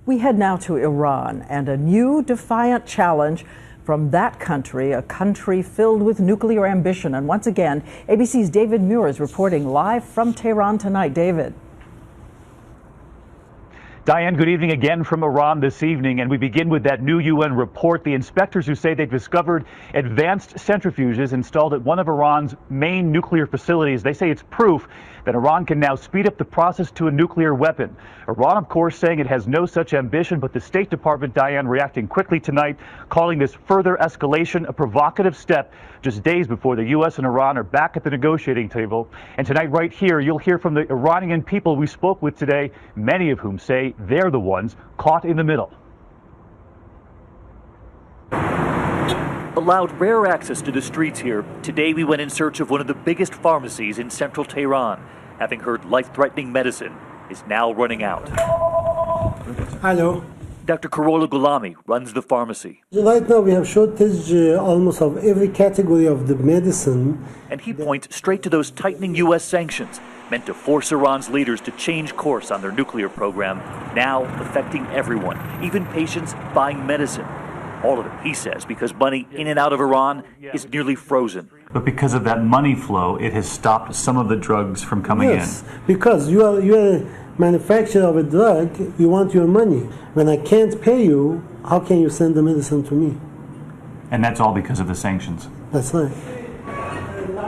We head now to Iran and a new defiant challenge from that country, a country filled with nuclear ambition. And once again, ABC's David Muir is reporting live from Tehran tonight. David. Diane, good evening again from Iran this evening, and we begin with that new UN report. The inspectors who say they've discovered advanced centrifuges installed at one of Iran's main nuclear facilities. They say it's proof that Iran can now speed up the process to a nuclear weapon. Iran, of course, saying it has no such ambition, but the State Department, Diane, reacting quickly tonight, calling this further escalation a provocative step just days before the U.S. and Iran are back at the negotiating table. And tonight, right here, you'll hear from the Iranian people we spoke with today, many of whom say they're the ones caught in the middle. Allowed rare access to the streets here, today we went in search of one of the biggest pharmacies in central Tehran, having heard life-threatening medicine is now running out. Hello. Dr. Karola Gulami runs the pharmacy. Right now we have shortage almost of every category of the medicine. And he points straight to those tightening U.S. sanctions meant to force Iran's leaders to change course on their nuclear program, now affecting everyone, even patients buying medicine. All of it, he says, because money in and out of Iran is nearly frozen. But because of that money flow, it has stopped some of the drugs from coming in. Yes, because you are a manufacturer of a drug, you want your money. When I can't pay you, how can you send the medicine to me? And that's all because of the sanctions. That's right.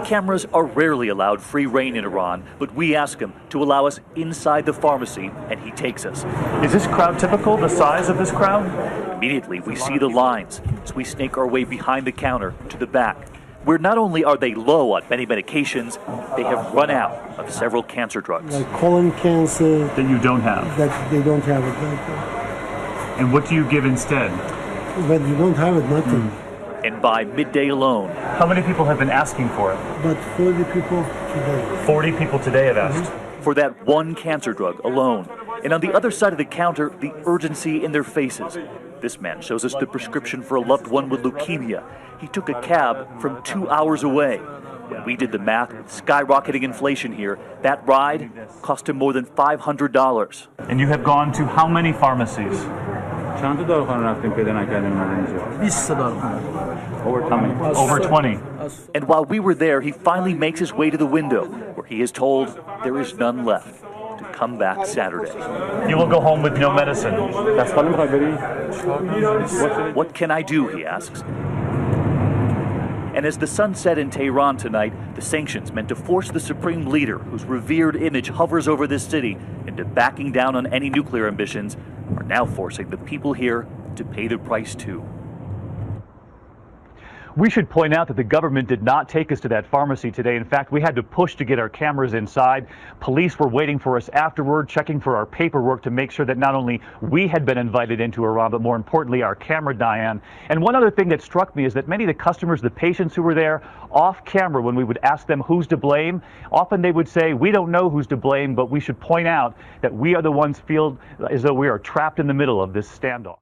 Cameras are rarely allowed free reign in Iran, but we ask him to allow us inside the pharmacy, and he takes us. Is this crowd typical, the size of this crowd? Immediately, we see the lines as we snake our way behind the counter to the back, where not only are they low on many medications, they have run out of several cancer drugs. Like colon cancer. That you don't have. That they don't have it. And what do you give instead? But you don't have it, nothing. And by midday alone, how many people have been asking for it? But 40 people today. 40 people today have asked. For that one cancer drug alone. And on the other side of the counter, the urgency in their faces. This man shows us the prescription for a loved one with leukemia. He took a cab from 2 hours away. When we did the math, with skyrocketing inflation here, that ride cost him more than $500. And you have gone to how many pharmacies? Over 20. And while we were there, he finally makes his way to the window, where he is told there is none left. To come back Saturday. You will go home with no medicine. What can I do, he asks. And as the sun set in Tehran tonight, the sanctions meant to force the supreme leader, whose revered image hovers over this city, into backing down on any nuclear ambitions, are now forcing the people here to pay the price too. We should point out that the government did not take us to that pharmacy today. In fact, we had to push to get our cameras inside. Police were waiting for us afterward, checking for our paperwork to make sure that not only we had been invited into Iran, but more importantly, our camera, Diane. And one other thing that struck me is that many of the customers, the patients who were there, off camera, when we would ask them who's to blame, often they would say, we don't know who's to blame, but we should point out that we are the ones feel as though we are trapped in the middle of this standoff.